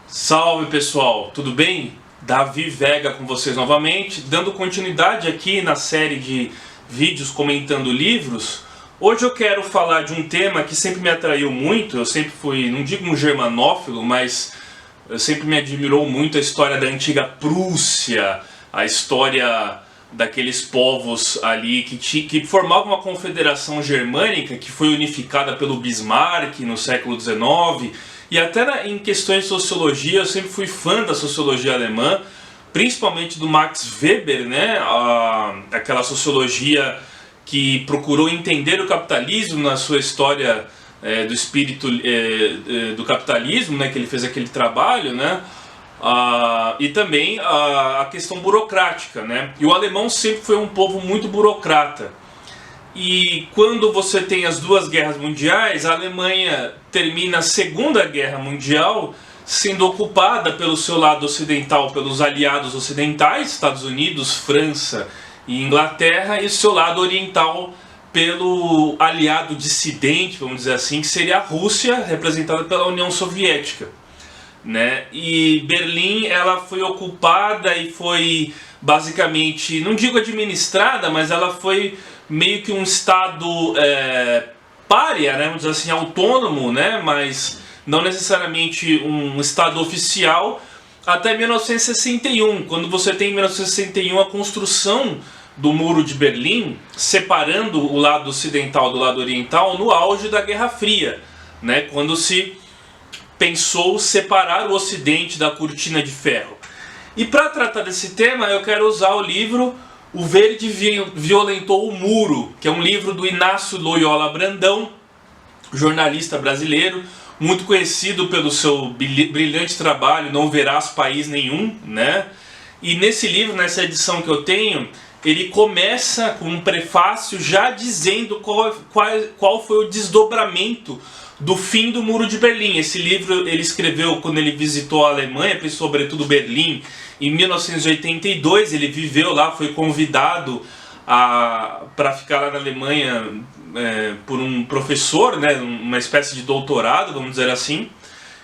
Salve pessoal, tudo bem? Davi Vega com vocês novamente, dando continuidade aqui na série de vídeos comentando livros. Hoje eu quero falar de um tema que sempre me atraiu muito. Eu sempre fui, não digo um germanófilo, mas sempre me admirou muito a história da antiga Prússia, a história daqueles povos ali que formavam uma confederação germânica que foi unificada pelo Bismarck no século XIX. E até em questões de sociologia, eu sempre fui fã da sociologia alemã, principalmente do Max Weber, né? Aquela sociologia que procurou entender o capitalismo na sua história do espírito do capitalismo, né? Que ele fez aquele trabalho, né? E também a questão burocrática, né? E o alemão sempre foi um povo muito burocrata. E quando você tem as duas guerras mundiais, a Alemanha termina a Segunda Guerra Mundial sendo ocupada pelo seu lado ocidental, pelos aliados ocidentais, Estados Unidos, França e Inglaterra, e o seu lado oriental pelo aliado dissidente, vamos dizer assim, que seria a Rússia, representada pela União Soviética, né? E Berlim, ela foi ocupada e foi basicamente, não digo administrada, mas ela foi meio que um estado pária, né, vamos dizer assim, autônomo, né, mas não necessariamente um estado oficial, até 1961, quando você tem em 1961 a construção do Muro de Berlim, separando o lado ocidental do lado oriental no auge da Guerra Fria, né, quando se pensou separar o Ocidente da cortina de ferro. E para tratar desse tema eu quero usar o livro O Verde Violentou o Muro, que é um livro do Inácio Loyola Brandão, jornalista brasileiro, muito conhecido pelo seu brilhante trabalho Não Verás País Nenhum, né? E nesse livro, nessa edição que eu tenho, ele começa com um prefácio já dizendo qual foi o desdobramento do fim do Muro de Berlim. Esse livro ele escreveu quando ele visitou a Alemanha, sobretudo Berlim, em 1982. Ele viveu lá, foi convidado para ficar lá na Alemanha por um professor, né, uma espécie de doutorado, vamos dizer assim.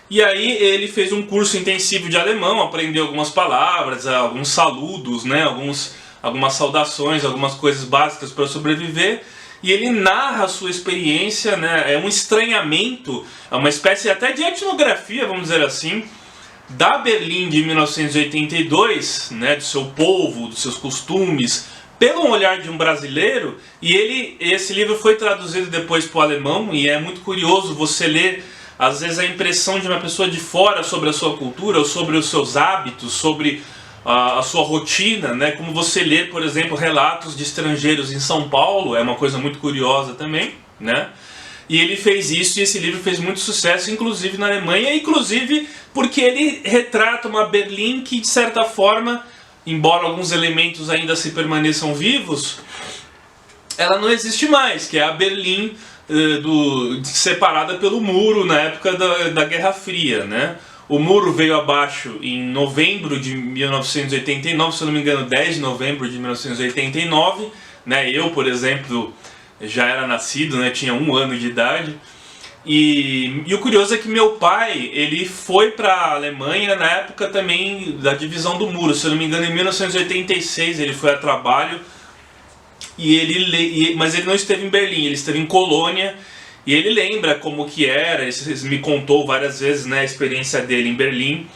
E aí ele fez um curso intensivo de alemão, aprendeu algumas palavras, alguns saludos, né, algumas saudações, algumas coisas básicas para sobreviver. E ele narra a sua experiência, né? É um estranhamento, é uma espécie até de etnografia, vamos dizer assim, da Berlim de 1982, né? Do seu povo, dos seus costumes, pelo olhar de um brasileiro. E esse livro foi traduzido depois para o alemão, e é muito curioso você ler, às vezes, a impressão de uma pessoa de fora sobre a sua cultura, ou sobre os seus hábitos, sobre a sua rotina, né? Como você lê, por exemplo, relatos de estrangeiros em São Paulo, é uma coisa muito curiosa também, né? E ele fez isso, e esse livro fez muito sucesso, inclusive na Alemanha, inclusive porque ele retrata uma Berlim que, de certa forma, embora alguns elementos ainda se permaneçam vivos, ela não existe mais, que é a Berlim separada pelo muro na época da Guerra Fria, né? O muro veio abaixo em novembro de 1989, se eu não me engano, 10 de novembro de 1989. Né? Eu, por exemplo, já era nascido, né? Tinha 1 ano de idade. E o curioso é que meu pai, ele foi para a Alemanha na época também da divisão do muro. Se eu não me engano, em 1986 ele foi a trabalho, mas ele não esteve em Berlim, ele esteve em Colônia. E ele lembra como que era, ele me contou várias vezes, né, a experiência dele em Berlim,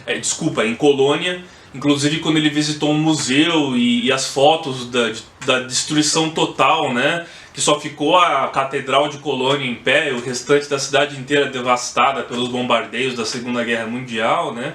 em Colônia, inclusive quando ele visitou um museu e as fotos da destruição total, né, que só ficou a Catedral de Colônia em pé, o restante da cidade inteira devastada pelos bombardeios da Segunda Guerra Mundial, né.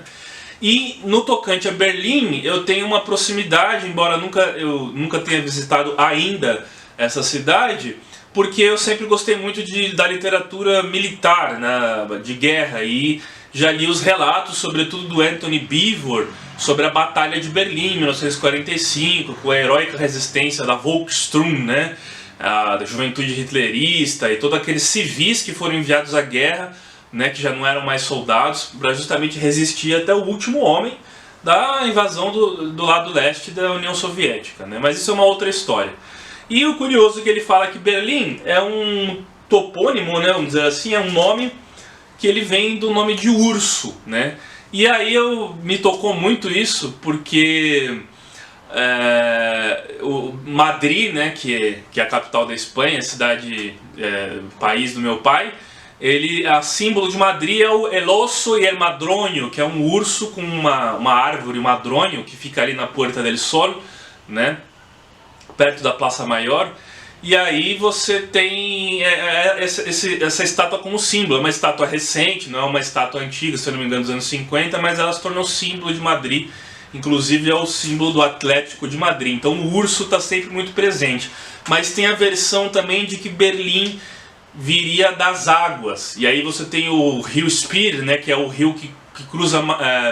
E no tocante a Berlim, eu tenho uma proximidade, embora eu nunca tenha visitado ainda essa cidade, porque eu sempre gostei muito da literatura militar, né, de guerra, e já li os relatos, sobretudo do Anthony Beevor, sobre a Batalha de Berlim, em 1945, com a heróica resistência da Volkssturm, né, da juventude hitlerista, e todos aqueles civis que foram enviados à guerra né, que já não eram mais soldados, para justamente resistir até o último homem da invasão do lado leste da União Soviética, né? Mas isso é uma outra história. E o curioso é que ele fala que Berlim é um topônimo, né, vamos dizer assim, é um nome que ele vem do nome de urso, né? E aí me tocou muito isso, porque o Madrid, né, que é a capital da Espanha, cidade, país do meu pai, a símbolo de Madrid é o El Oso y el Madroño, que é um urso com uma árvore, um madroño, que fica ali na Puerta del Sol, né, perto da Praça Maior. E aí você tem essa estátua como símbolo. É uma estátua recente, não é uma estátua antiga, se eu não me engano, dos anos 50, mas ela se tornou símbolo de Madrid. Inclusive é o símbolo do Atlético de Madrid. Então o urso está sempre muito presente. Mas tem a versão também de que Berlim viria das águas. E aí você tem o rio Spir, né, que é o rio que cruza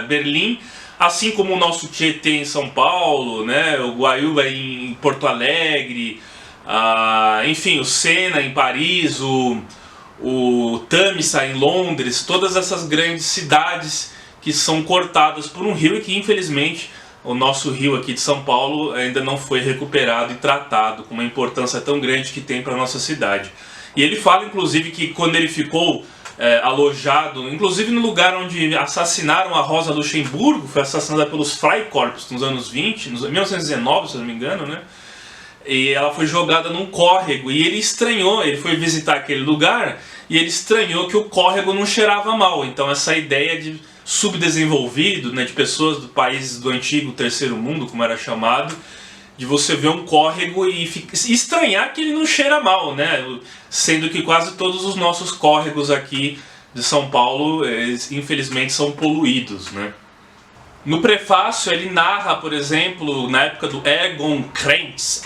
Berlim, assim como o nosso Tietê em São Paulo, né, o Guaíba em Porto Alegre, enfim, o Sena em Paris, o Tamisa em Londres, todas essas grandes cidades que são cortadas por um rio e que infelizmente o nosso rio aqui de São Paulo ainda não foi recuperado e tratado com uma importância tão grande que tem para a nossa cidade. E ele fala inclusive que quando ele ficou alojado, inclusive no lugar onde assassinaram a Rosa Luxemburgo, foi assassinada pelos Freikorps nos anos 20, em 1919 se eu não me engano, né? E ela foi jogada num córrego e ele estranhou, ele foi visitar aquele lugar e ele estranhou que o córrego não cheirava mal. Então essa ideia de subdesenvolvido, né, de pessoas do países do antigo terceiro mundo, como era chamado, de você ver um córrego e estranhar que ele não cheira mal, né? Sendo que quase todos os nossos córregos aqui de São Paulo, infelizmente, são poluídos, né? No prefácio ele narra, por exemplo, na época do Egon Krenz,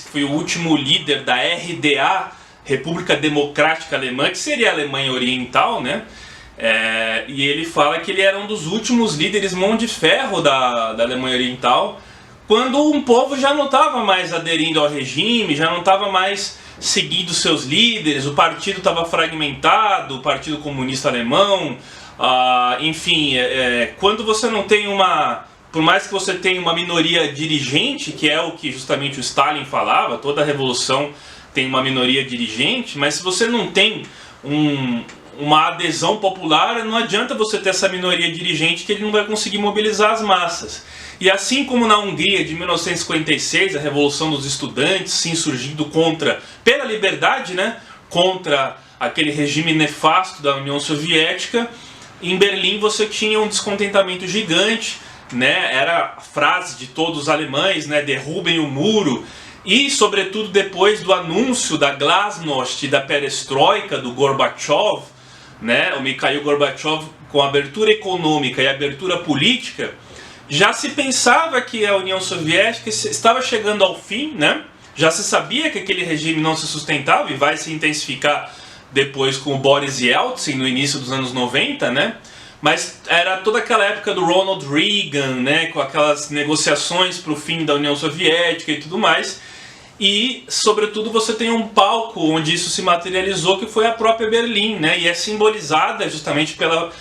que foi o último líder da RDA, República Democrática Alemã, que seria a Alemanha Oriental, né? E ele fala que ele era um dos últimos líderes mão de ferro da Alemanha Oriental, quando um povo já não estava mais aderindo ao regime, já não estava mais seguindo seus líderes, o partido estava fragmentado, o Partido Comunista Alemão. Enfim, quando você não tem por mais que você tenha uma minoria dirigente, que é o que justamente o Stalin falava, toda revolução tem uma minoria dirigente, mas se você não tem uma adesão popular, não adianta você ter essa minoria dirigente, que ele não vai conseguir mobilizar as massas. E assim como na Hungria de 1956, a Revolução dos Estudantes se insurgindo pela liberdade, né, contra aquele regime nefasto da União Soviética, em Berlim você tinha um descontentamento gigante, né, era a frase de todos os alemães, né, derrubem o muro, e sobretudo depois do anúncio da Glasnost e da Perestroika do Gorbachev, né, o Mikhail Gorbachev, com a abertura econômica e a abertura política, já se pensava que a União Soviética estava chegando ao fim, né? Já se sabia que aquele regime não se sustentava e vai se intensificar depois com o Boris Yeltsin no início dos anos 90, né? Mas era toda aquela época do Ronald Reagan, né? Com aquelas negociações para o fim da União Soviética e tudo mais. E, sobretudo, você tem um palco onde isso se materializou, que foi a própria Berlim, né? E é simbolizada justamente pela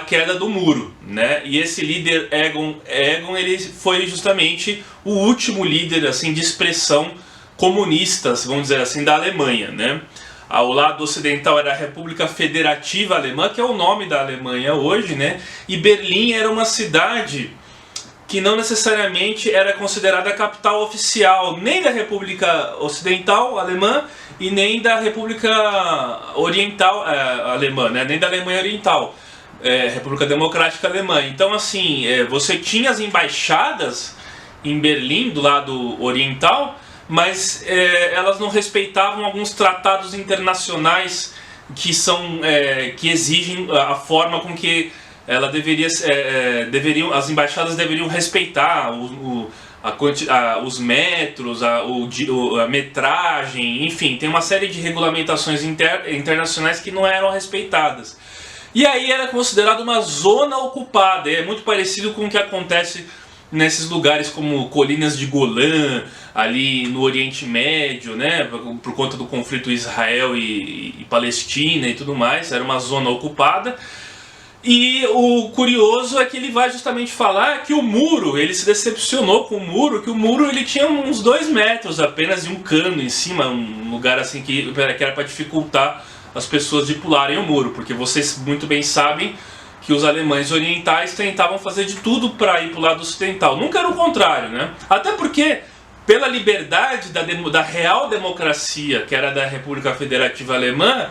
queda do muro, né? E esse líder Egon, ele foi justamente o último líder assim de expressão comunista, vamos dizer assim, da Alemanha, né? Ao lado ocidental era a República Federativa Alemã, que é o nome da Alemanha hoje, né? E Berlim era uma cidade que não necessariamente era considerada a capital oficial nem da República Ocidental Alemã e nem da República Oriental Alemã, né? Nem da Alemanha Oriental. República Democrática Alemã. Então assim, você tinha as embaixadas em Berlim, do lado oriental, mas elas não respeitavam alguns tratados internacionais que exigem a forma com que ela as embaixadas deveriam respeitar os metros, a metragem, enfim, tem uma série de regulamentações internacionais que não eram respeitadas. E aí era considerado uma zona ocupada, é muito parecido com o que acontece nesses lugares como colinas de Golã, ali no Oriente Médio, né, por conta do conflito Israel e Palestina e tudo mais, era uma zona ocupada. E o curioso é que ele vai justamente falar que o muro, ele se decepcionou com o muro, que o muro ele tinha uns 2 metros apenas e um cano em cima, um lugar assim que era para dificultar as pessoas de pularem o muro, porque vocês muito bem sabem que os alemães orientais tentavam fazer de tudo para ir para o lado ocidental. Nunca era o contrário, né? Até porque, pela liberdade da real democracia, que era da República Federativa Alemã,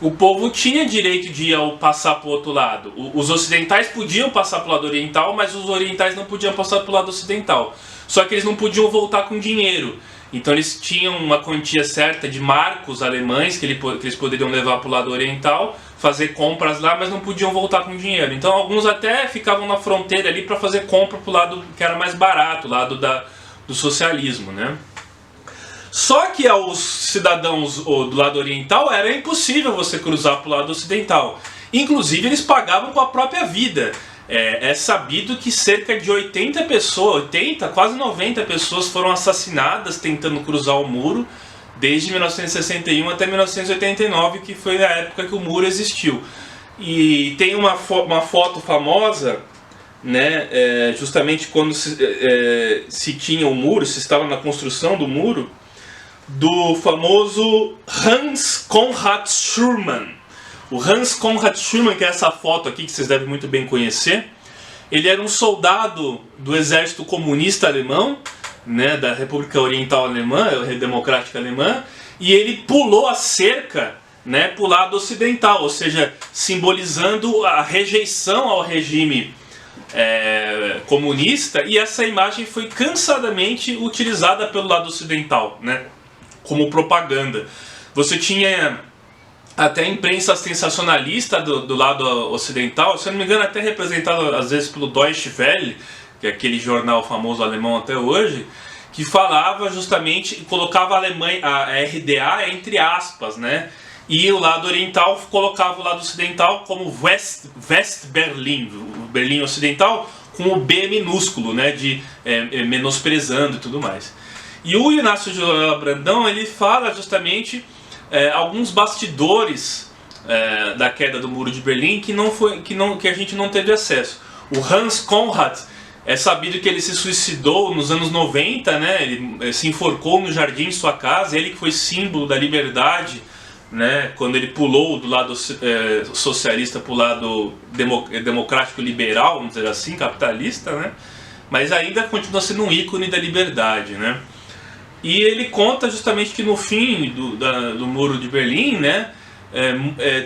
o povo tinha direito de passar para o outro lado. Os ocidentais podiam passar para o lado oriental, mas os orientais não podiam passar para o lado ocidental. Só que eles não podiam voltar com dinheiro. Então eles tinham uma quantia certa de marcos alemães que eles poderiam levar para o lado oriental, fazer compras lá, mas não podiam voltar com dinheiro. Então alguns até ficavam na fronteira ali para fazer compra para o lado que era mais barato, o lado do socialismo, né? Só que aos cidadãos do lado oriental era impossível você cruzar para o lado ocidental. Inclusive eles pagavam com a própria vida. É sabido que cerca de 80 pessoas, 80, quase 90 pessoas foram assassinadas tentando cruzar o muro desde 1961 até 1989, que foi a época que o muro existiu. E tem uma foto famosa, né, justamente quando se tinha o muro, se estava na construção do muro, do famoso Hans Conrad Schurman. O Hans Conrad Schurman, que é essa foto aqui que vocês devem muito bem conhecer, ele era um soldado do exército comunista alemão, né, da República Oriental Alemã, Democrática Alemã, e ele pulou a cerca, né, para o lado ocidental, ou seja, simbolizando a rejeição ao regime comunista, e essa imagem foi cansadamente utilizada pelo lado ocidental, né, como propaganda. Você tinha até a imprensa sensacionalista do lado ocidental, se eu não me engano até representado às vezes pelo Deutsche Welle, que é aquele jornal famoso alemão até hoje, que falava justamente, colocava a Alemanha, a RDA entre aspas, né? E o lado oriental colocava o lado ocidental como West Berlin, o Berlim Ocidental, com o B minúsculo, né? De menosprezando e tudo mais. E o Inácio de Loyola Brandão, ele fala justamente alguns bastidores da queda do Muro de Berlim que a gente não teve acesso. O Hans Conrad, é sabido que ele se suicidou nos anos 90, né? Ele se enforcou no jardim de sua casa, ele que foi símbolo da liberdade, né? Quando ele pulou do lado socialista para o lado democrático liberal, vamos dizer assim, capitalista, né? Mas ainda continua sendo um ícone da liberdade, né? E ele conta justamente que no fim do Muro de Berlim, né,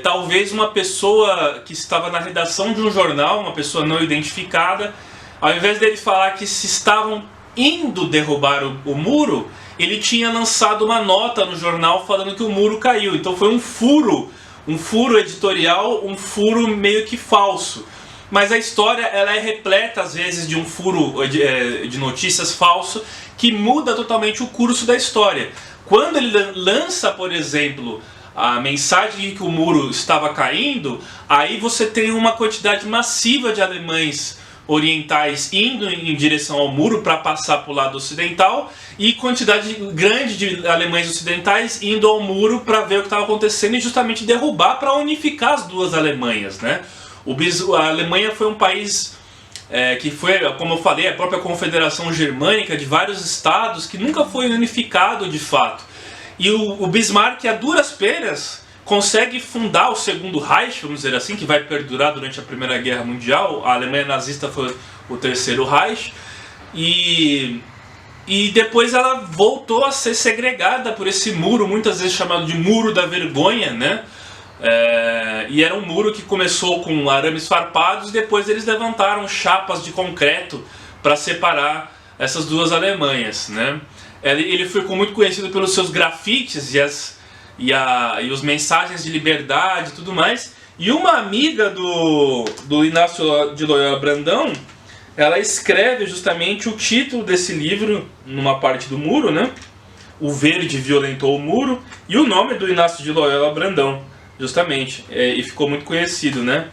talvez uma pessoa que estava na redação de um jornal, uma pessoa não identificada, ao invés dele falar que se estavam indo derrubar o muro, ele tinha lançado uma nota no jornal falando que o muro caiu. Então foi um furo editorial, um furo meio que falso. Mas a história ela é repleta às vezes de um furo de notícias falso que muda totalmente o curso da história. Quando ele lança, por exemplo, a mensagem de que o muro estava caindo, aí você tem uma quantidade massiva de alemães orientais indo em direção ao muro para passar para o lado ocidental e quantidade grande de alemães ocidentais indo ao muro para ver o que estava acontecendo e justamente derrubar para unificar as duas Alemanhas, né? A Alemanha foi um país que foi, como eu falei, a própria confederação germânica de vários estados que nunca foi unificado de fato. E o Bismarck, a duras penas, consegue fundar o segundo Reich, vamos dizer assim, que vai perdurar durante a Primeira Guerra Mundial. A Alemanha nazista foi o terceiro Reich. E depois ela voltou a ser segregada por esse muro, muitas vezes chamado de Muro da Vergonha, né? E era um muro que começou com arames farpados e depois eles levantaram chapas de concreto para separar essas duas Alemanhas, né? Ele ficou muito conhecido pelos seus grafites e os mensagens de liberdade e tudo mais. E uma amiga do Inácio de Loyola Brandão, ela escreve justamente o título desse livro numa parte do muro, né? O verde violentou o muro, e o nome do Inácio de Loyola Brandão, justamente, e ficou muito conhecido, né?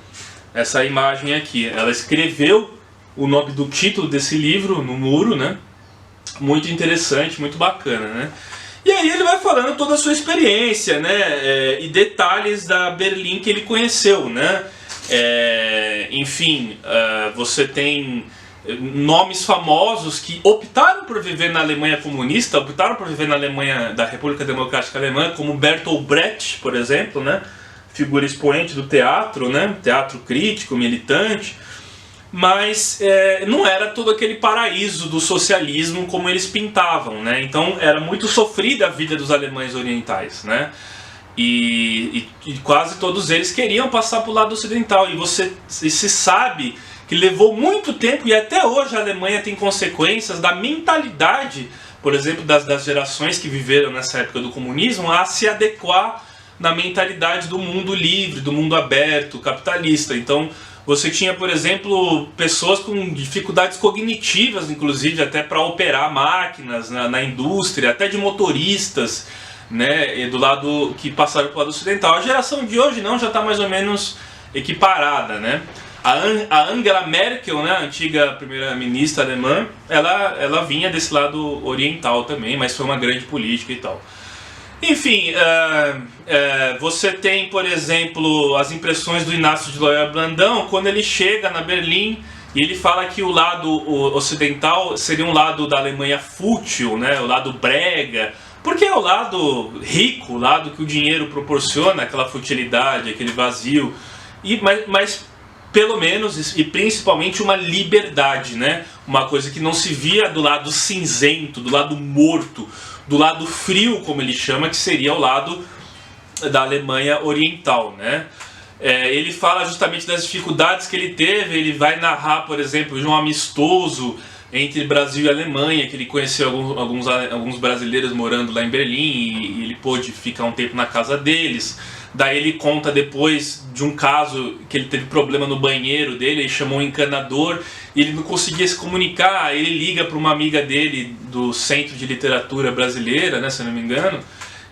Essa imagem aqui, ela escreveu o nome do título desse livro no muro, né? Muito interessante, muito bacana, né? E aí ele vai falando toda a sua experiência, né? E detalhes da Berlim que ele conheceu, né? Enfim, você tem nomes famosos que optaram por viver na Alemanha comunista, optaram por viver na Alemanha da República Democrática Alemã, como Bertolt Brecht, por exemplo, né? Figura expoente do teatro, né? Teatro crítico, militante. Mas não era todo aquele paraíso do socialismo como eles pintavam, né? Então era muito sofrida a vida dos alemães orientais, né? E quase todos eles queriam passar para o lado ocidental. E se sabe que levou muito tempo, e até hoje a Alemanha tem consequências da mentalidade, por exemplo, das gerações que viveram nessa época do comunismo, a se adequar na mentalidade do mundo livre, do mundo aberto, capitalista. Então você tinha, por exemplo, pessoas com dificuldades cognitivas, inclusive até para operar máquinas na indústria, até de motoristas, né, do lado que passaram para o lado ocidental. A geração de hoje não, já está mais ou menos equiparada, né? A Angela Merkel, né, a antiga primeira-ministra alemã, ela vinha desse lado oriental também, mas foi uma grande política e tal. Enfim, você tem, por exemplo, as impressões do Inácio de Loyola Brandão, quando ele chega na Berlim e ele fala que o lado ocidental seria um lado da Alemanha fútil, né, o lado brega, porque é o lado rico, o lado que o dinheiro proporciona, aquela futilidade, aquele vazio, mas pelo menos e principalmente uma liberdade, né? Uma coisa que não se via do lado cinzento, do lado morto, do lado frio, como ele chama, que seria o lado da Alemanha Oriental, né? Ele fala justamente das dificuldades que ele teve. Ele vai narrar, por exemplo, de um amistoso entre Brasil e Alemanha, que ele conheceu alguns brasileiros morando lá em Berlim, e ele pôde ficar um tempo na casa deles. Daí ele conta depois de um caso que ele teve problema no banheiro dele, ele chamou um encanador e ele não conseguia se comunicar. Ele liga para uma amiga dele do Centro de Literatura Brasileira, né, se eu não me engano,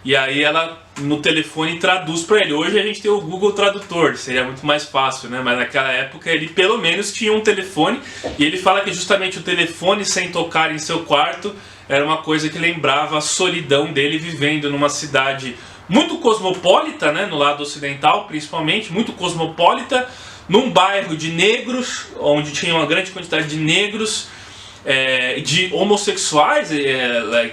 e aí ela no telefone traduz para ele. Hoje a gente tem o Google Tradutor, seria muito mais fácil, né? Mas naquela época ele pelo menos tinha um telefone, e ele fala que justamente o telefone sem tocar em seu quarto era uma coisa que lembrava a solidão dele vivendo numa cidade muito cosmopolita, né, no lado ocidental principalmente, muito cosmopolita, num bairro de negros, onde tinha uma grande quantidade de negros, de homossexuais,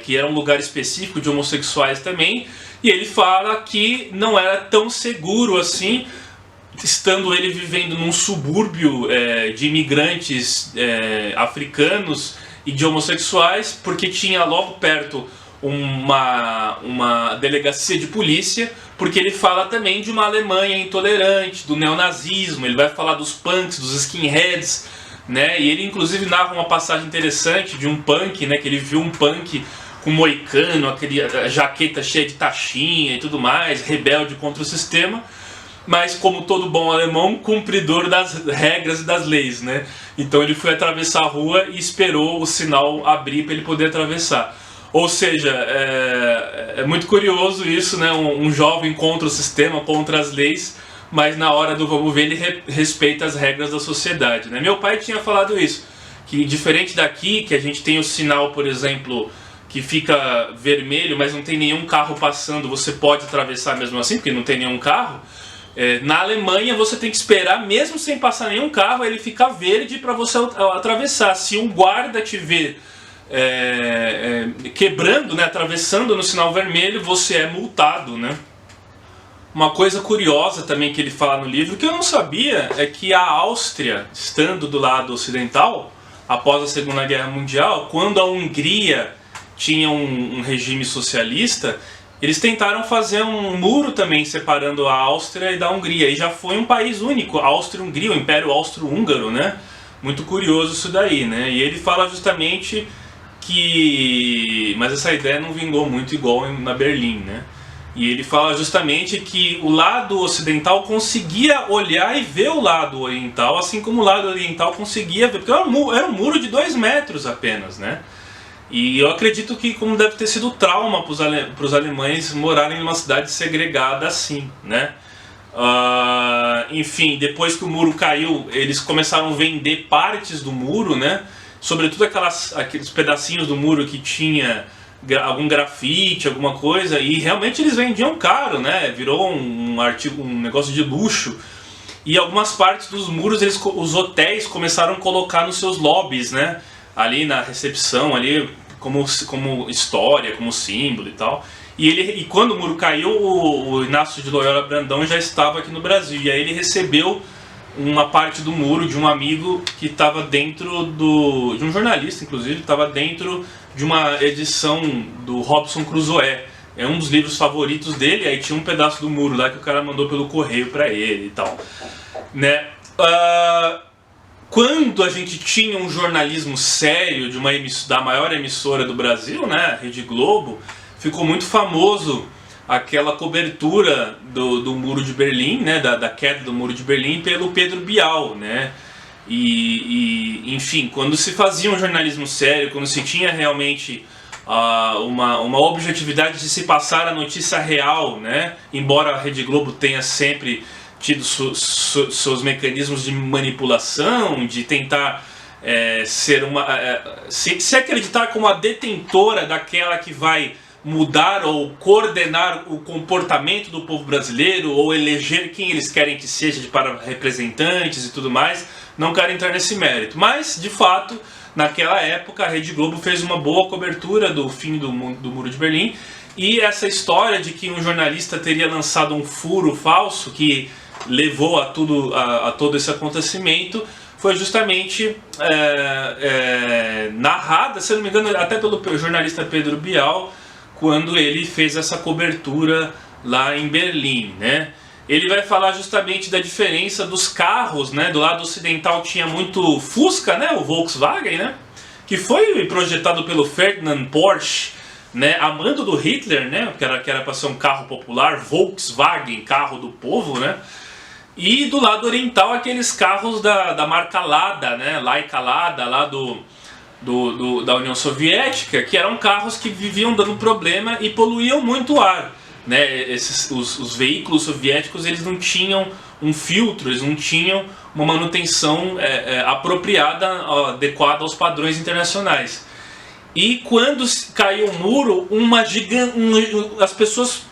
que era um lugar específico de homossexuais também, e ele fala que não era tão seguro assim, estando ele vivendo num subúrbio de imigrantes africanos e de homossexuais, porque tinha logo perto uma delegacia de polícia, porque ele fala também de uma Alemanha intolerante, do neonazismo. Ele vai falar dos punks, dos skinheads, né? E ele inclusive narra uma passagem interessante de um punk, né? Que ele viu um punk com moicano, a jaqueta cheia de taxinha e tudo mais, rebelde contra o sistema, mas como todo bom alemão, cumpridor das regras e das leis, né? Então ele foi atravessar a rua e esperou o sinal abrir para ele poder atravessar. Ou seja, é muito curioso isso, né? Um jovem contra o sistema, contra as leis, mas na hora do vamos ver ele respeita as regras da sociedade, né? Meu pai tinha falado isso, que diferente daqui, que a gente tem o sinal, por exemplo, que fica vermelho, mas não tem nenhum carro passando, você pode atravessar mesmo assim, porque não tem nenhum carro. Na Alemanha você tem que esperar, mesmo sem passar nenhum carro, ele ficar verde para você atravessar. Se um guarda te ver quebrando, né, atravessando no sinal vermelho, você é multado, né? Uma coisa curiosa também que ele fala no livro, que eu não sabia, é que a Áustria, estando do lado ocidental, após a Segunda Guerra Mundial, quando a Hungria tinha um regime socialista, eles tentaram fazer um muro também separando a Áustria e da Hungria, e já foi um país único, a Áustria-Hungria, o Império Austro-Húngaro, né? Muito curioso isso daí, né? E ele fala justamente mas essa ideia não vingou muito igual na Berlim, né? E ele fala justamente que o lado ocidental conseguia olhar e ver o lado oriental, assim como o lado oriental conseguia ver, porque era um muro de 2 metros apenas, né? E eu acredito que como deve ter sido trauma para os alemães morarem numa cidade segregada assim, né? Enfim, depois que o muro caiu, eles começaram a vender partes do muro, né? Sobretudo aqueles pedacinhos do muro que tinha algum grafite, alguma coisa, e realmente eles vendiam caro, né? Virou um artigo, um negócio de luxo. E algumas partes dos muros os hotéis começaram a colocar nos seus lobbies, né? Ali na recepção, ali como história, como símbolo e tal. E quando o muro caiu, o Inácio de Loyola Brandão já estava aqui no Brasil. E aí ele recebeu uma parte do muro de um amigo que estava dentro de um jornalista, inclusive, estava dentro de uma edição do Robinson Crusoe. É um dos livros favoritos dele, aí tinha um pedaço do muro lá que o cara mandou pelo correio para ele e tal, né? Quando a gente tinha um jornalismo sério da maior emissora do Brasil, né, Rede Globo, ficou muito famoso aquela cobertura do Muro de Berlim, né, da queda do Muro de Berlim pelo Pedro Bial, né? Enfim, quando se fazia um jornalismo sério, quando se tinha realmente uma objetividade de se passar a notícia real, né? Embora a Rede Globo tenha sempre tido seus mecanismos de manipulação, de tentar se acreditar como a detentora daquela que vai mudar ou coordenar o comportamento do povo brasileiro, ou eleger quem eles querem que seja para representantes e tudo mais. Não quero entrar nesse mérito, mas de fato naquela época a Rede Globo fez uma boa cobertura do fim do Muro de Berlim, e essa história de que um jornalista teria lançado um furo falso que levou a todo esse acontecimento foi justamente narrada, se não me engano, até pelo jornalista Pedro Bial, quando ele fez essa cobertura lá em Berlim, né? Ele vai falar justamente da diferença dos carros, né? Do lado ocidental tinha muito Fusca, né? O Volkswagen, né? Que foi projetado pelo Ferdinand Porsche, né? Amando do Hitler, né? Que era para ser um carro popular, Volkswagen, carro do povo, né? E do lado oriental aqueles carros da marca Lada, né? Laika Lada, lá da União Soviética, que eram carros que viviam dando problema e poluíam muito o ar, né? Os veículos soviéticos, eles não tinham um filtro, eles não tinham uma manutenção apropriada, adequada aos padrões internacionais. E quando caiu o muro, as pessoas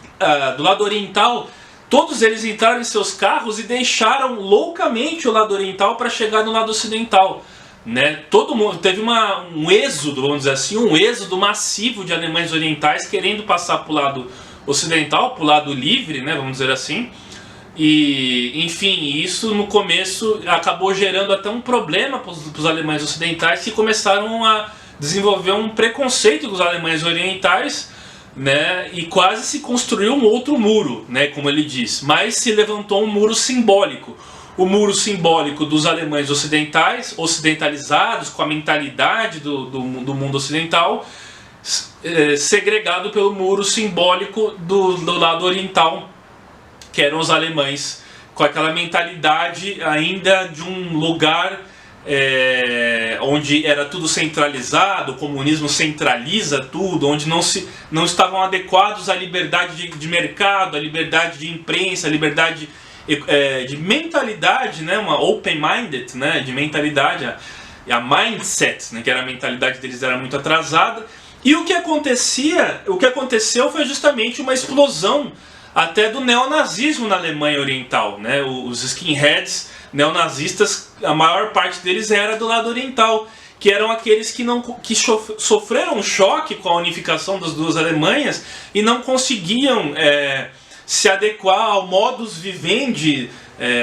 do lado oriental, todos eles entraram em seus carros e deixaram loucamente o lado oriental para chegar no lado ocidental, né? Todo mundo teve um êxodo, vamos dizer assim, um êxodo massivo de alemães orientais querendo passar para o lado ocidental, para o lado livre, né, vamos dizer assim. E enfim, isso no começo acabou gerando até um problema para os alemães ocidentais, que começaram a desenvolver um preconceito com os alemães orientais, né, e quase se construiu um outro muro, né, como ele diz, mas se levantou um muro simbólico. O muro simbólico dos alemães ocidentais, ocidentalizados, com a mentalidade do mundo ocidental, segregado pelo muro simbólico do lado oriental, que eram os alemães, com aquela mentalidade ainda de um lugar onde era tudo centralizado, o comunismo centraliza tudo, onde não estavam adequados à liberdade de mercado, à liberdade de imprensa, à liberdade de mentalidade, né, uma open-minded, né, de mentalidade, a mindset, né, que era a mentalidade deles era muito atrasada. E o que aconteceu foi justamente uma explosão até do neonazismo na Alemanha Oriental, né? Os skinheads neonazistas, a maior parte deles era do lado oriental, que eram aqueles que sofreram um choque com a unificação das duas Alemanhas e não conseguiam se adequar ao modus vivendi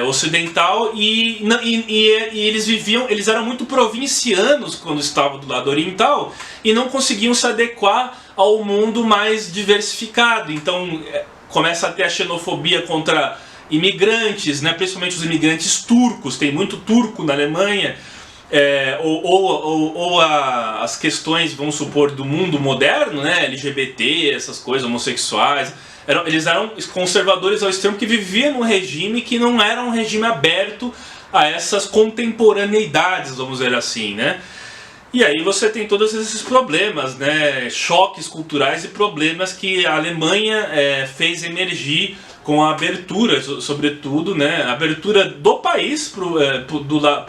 ocidental, e eles eram muito provincianos quando estavam do lado oriental e não conseguiam se adequar ao mundo mais diversificado. Então começa a ter a xenofobia contra imigrantes, né? Principalmente os imigrantes turcos, tem muito turco na Alemanha, as questões, vamos supor, do mundo moderno, né? LGBT, essas coisas, homossexuais. Eles eram conservadores ao extremo, que viviam num regime que não era um regime aberto a essas contemporaneidades, vamos dizer assim, né? E aí você tem todos esses problemas, né? Choques culturais e problemas que a Alemanha fez emergir com a abertura, sobretudo, né, a abertura do país pro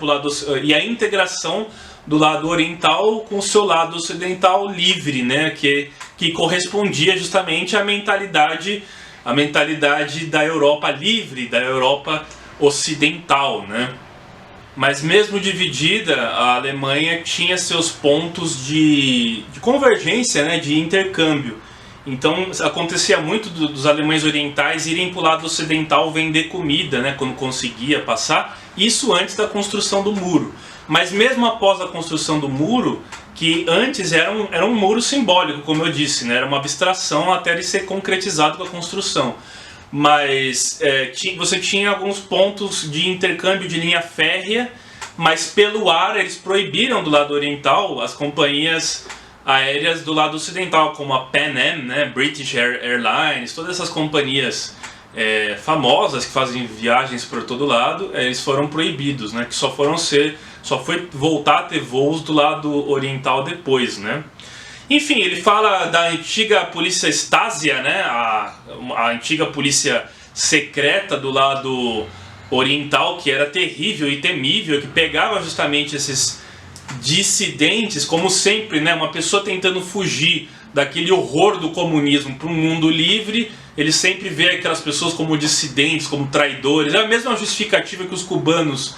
lado, e a integração do lado oriental com o seu lado ocidental livre, né, que correspondia justamente à mentalidade da Europa livre, da Europa ocidental, né. Mas mesmo dividida, a Alemanha tinha seus pontos de convergência, né, de intercâmbio. Então acontecia muito dos alemães orientais irem para o lado ocidental vender comida, né, quando conseguia passar, isso antes da construção do muro. Mas mesmo após a construção do muro, que antes era um muro simbólico, como eu disse, né, era uma abstração até ele ser concretizado com a construção. Mas você tinha alguns pontos de intercâmbio de linha férrea, mas pelo ar eles proibiram do lado oriental as companhias aéreas do lado ocidental, como a Pan Am, né, British Airlines, todas essas companhias famosas que fazem viagens por todo lado, eles foram proibidos, né, que só foi voltar a ter voos do lado oriental depois, né. Enfim, ele fala da antiga polícia Stasi, né, a antiga polícia secreta do lado oriental, que era terrível e temível, que pegava justamente esses dissidentes, como sempre, né, uma pessoa tentando fugir daquele horror do comunismo para um mundo livre, ele sempre vê aquelas pessoas como dissidentes, como traidores. É a mesma justificativa que os cubanos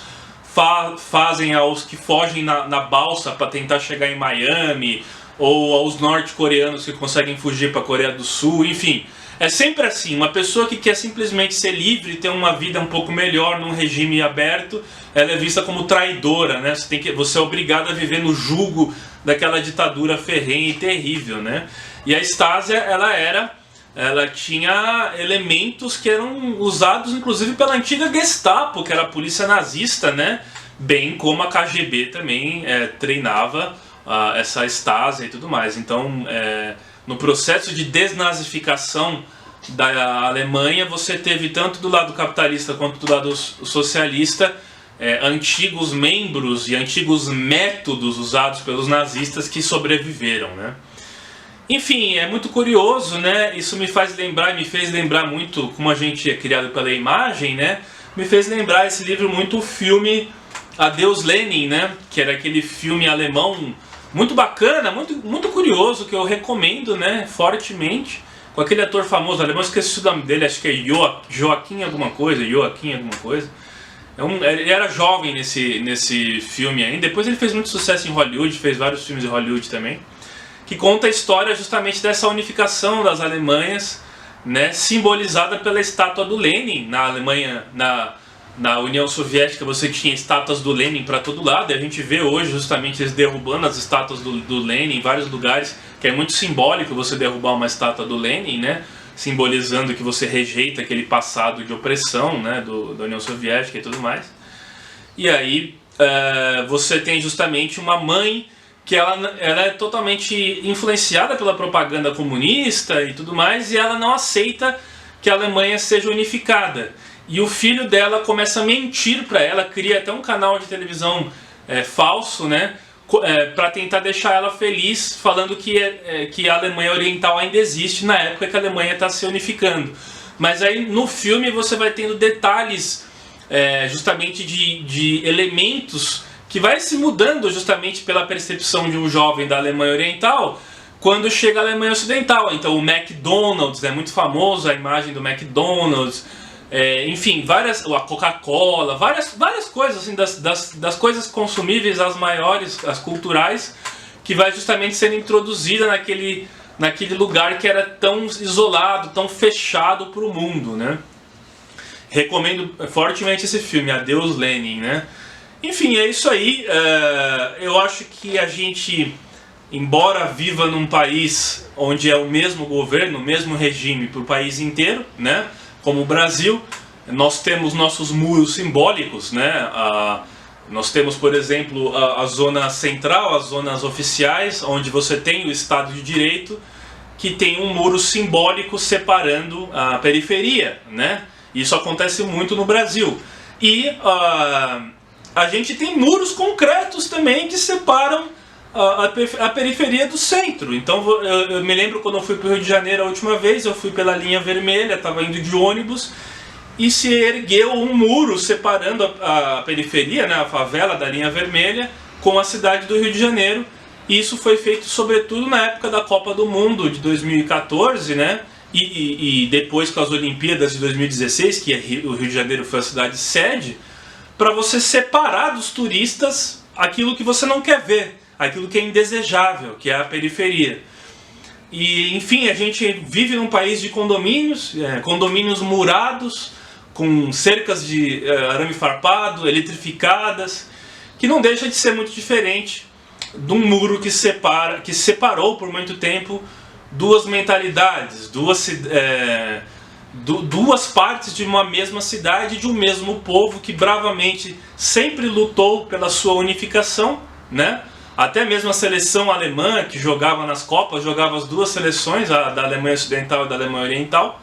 fazem aos que fogem na balsa para tentar chegar em Miami, ou aos norte-coreanos que conseguem fugir para a Coreia do Sul, enfim. É sempre assim, uma pessoa que quer simplesmente ser livre, ter uma vida um pouco melhor num regime aberto, ela é vista como traidora, né? Você é obrigado a viver no jugo daquela ditadura ferrenha e terrível, né? E a Stasi, ela tinha elementos que eram usados inclusive pela antiga Gestapo, que era a polícia nazista, né? Bem como a KGB também treinava essa Stasi e tudo mais. Então, no processo de desnazificação da Alemanha, você teve tanto do lado capitalista quanto do lado socialista antigos membros e antigos métodos usados pelos nazistas que sobreviveram, né? Enfim, é muito curioso, né? Isso me fez lembrar muito, como a gente é criado pela imagem, né? Me fez lembrar esse livro muito o filme Adeus Lenin, né? Que era aquele filme alemão muito bacana, muito curioso, que eu recomendo, né, fortemente, com aquele ator famoso alemão, esqueci o nome dele, acho que é Joaquim alguma coisa. Ele era jovem nesse filme ainda, depois ele fez muito sucesso em Hollywood, fez vários filmes em Hollywood também, que conta a história justamente dessa unificação das Alemanhas, né, simbolizada pela estátua do Lenin. Na Alemanha, na União Soviética, você tinha estátuas do Lenin para todo lado, e a gente vê hoje justamente eles derrubando as estátuas do Lenin em vários lugares, que é muito simbólico você derrubar uma estátua do Lenin, né, simbolizando que você rejeita aquele passado de opressão, né, da União Soviética e tudo mais. E aí você tem justamente uma mãe que ela é totalmente influenciada pela propaganda comunista e tudo mais, e ela não aceita que a Alemanha seja unificada. E o filho dela começa a mentir para ela, cria até um canal de televisão falso, né, para tentar deixar ela feliz, falando que a Alemanha Oriental ainda existe na época que a Alemanha está se unificando. Mas aí no filme você vai tendo detalhes justamente de elementos que vai se mudando justamente pela percepção de um jovem da Alemanha Oriental quando chega à Alemanha Ocidental. Então o McDonald's é muito famoso, a imagem do McDonald's, enfim, a Coca-Cola, várias coisas, assim, das coisas consumíveis às maiores, as culturais, que vai justamente sendo introduzida naquele lugar que era tão isolado, tão fechado para o mundo, né? Recomendo fortemente esse filme, Adeus Lenin, né? Enfim, é isso aí. Eu acho que a gente, embora viva num país onde é o mesmo governo, o mesmo regime para o país inteiro, né? Como o Brasil, nós temos nossos muros simbólicos, né? Nós temos, por exemplo, a zona central, as zonas oficiais, onde você tem o Estado de Direito, que tem um muro simbólico separando a periferia, né? Isso acontece muito no Brasil. E a gente tem muros concretos também que separam a periferia do centro. Então eu me lembro quando eu fui para o Rio de Janeiro a última vez, eu fui pela linha vermelha, estava indo de ônibus, e se ergueu um muro separando a periferia, né, a favela da linha vermelha, com a cidade do Rio de Janeiro. E isso foi feito sobretudo na época da Copa do Mundo de 2014, né? E depois com as Olimpíadas de 2016, que o Rio de Janeiro foi a cidade sede, para você separar dos turistas aquilo que você não quer ver, aquilo que é indesejável, que é a periferia. E enfim, a gente vive num país de condomínios, condomínios murados, com cercas de arame farpado, eletrificadas, que não deixa de ser muito diferente de um muro que separou por muito tempo duas mentalidades, duas partes de uma mesma cidade, de um mesmo povo que bravamente sempre lutou pela sua unificação, né? Até mesmo a seleção alemã que jogava nas Copas, jogava as duas seleções, a da Alemanha Ocidental e da Alemanha Oriental,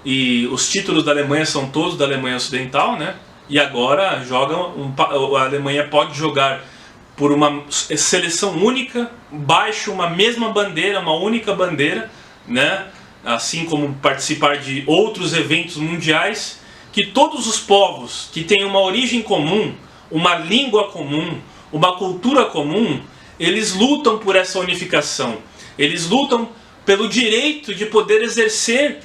e os títulos da Alemanha são todos da Alemanha Ocidental, né? E agora a Alemanha pode jogar por uma seleção única, baixo uma mesma bandeira, uma única bandeira, né? Assim como participar de outros eventos mundiais, que todos os povos que têm uma origem comum, uma língua comum, uma cultura comum, eles lutam por essa unificação. Eles lutam pelo direito de poder exercer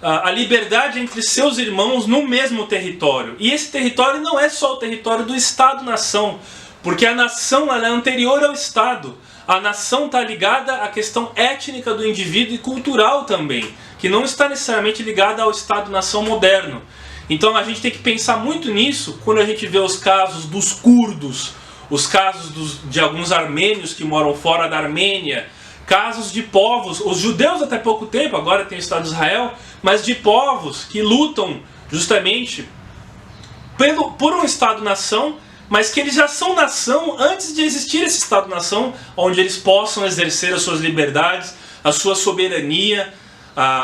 a liberdade entre seus irmãos no mesmo território. E esse território não é só o território do Estado-nação, porque a nação ela é anterior ao Estado. A nação está ligada à questão étnica do indivíduo e cultural também, que não está necessariamente ligada ao Estado-nação moderno. Então a gente tem que pensar muito nisso quando a gente vê os casos dos curdos, os casos de alguns armênios que moram fora da Armênia, casos de povos, os judeus até pouco tempo, agora tem o Estado de Israel, mas de povos que lutam justamente por um Estado-nação, mas que eles já são nação antes de existir esse Estado-nação, onde eles possam exercer as suas liberdades, a sua soberania,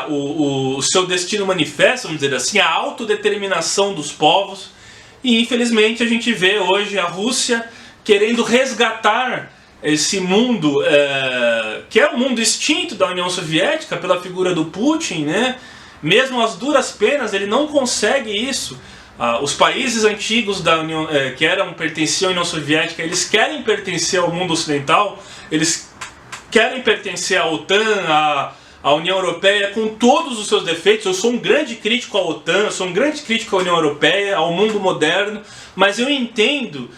o seu destino manifesto, vamos dizer assim, a autodeterminação dos povos. E infelizmente a gente vê hoje a Rússia querendo resgatar esse mundo, que é um mundo extinto da União Soviética pela figura do Putin, né? Mesmo às duras penas ele não consegue isso. Os países antigos da União, que pertenciam à União Soviética, eles querem pertencer ao mundo ocidental, eles querem pertencer à OTAN, à União Europeia, com todos os seus defeitos. Eu sou um grande crítico à OTAN, eu sou um grande crítico à União Europeia, ao mundo moderno, mas eu entendo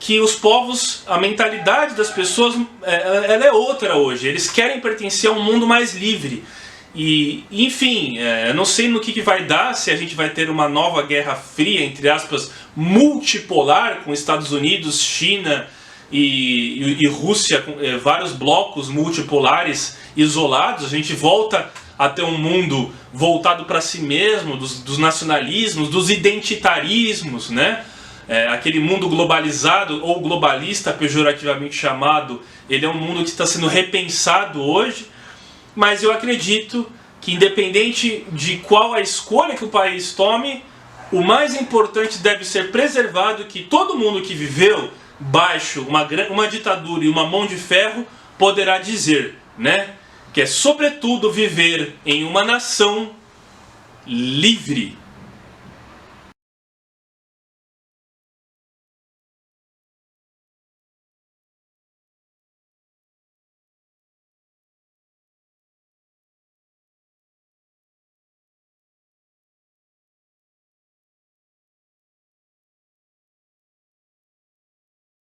que os povos, a mentalidade das pessoas, ela é outra hoje. Eles querem pertencer a um mundo mais livre. E, enfim, eu não sei no que vai dar, se a gente vai ter uma nova guerra fria, entre aspas, multipolar, com Estados Unidos, China e Rússia, com vários blocos multipolares isolados. A gente volta a ter um mundo voltado para si mesmo, dos nacionalismos, dos identitarismos, né? Aquele mundo globalizado ou globalista, pejorativamente chamado, ele é um mundo que está sendo repensado hoje. Mas eu acredito que, independente de qual a escolha que o país tome, o mais importante deve ser preservado, que todo mundo que viveu baixo uma ditadura e uma mão de ferro poderá dizer, né? Que é sobretudo viver em uma nação livre.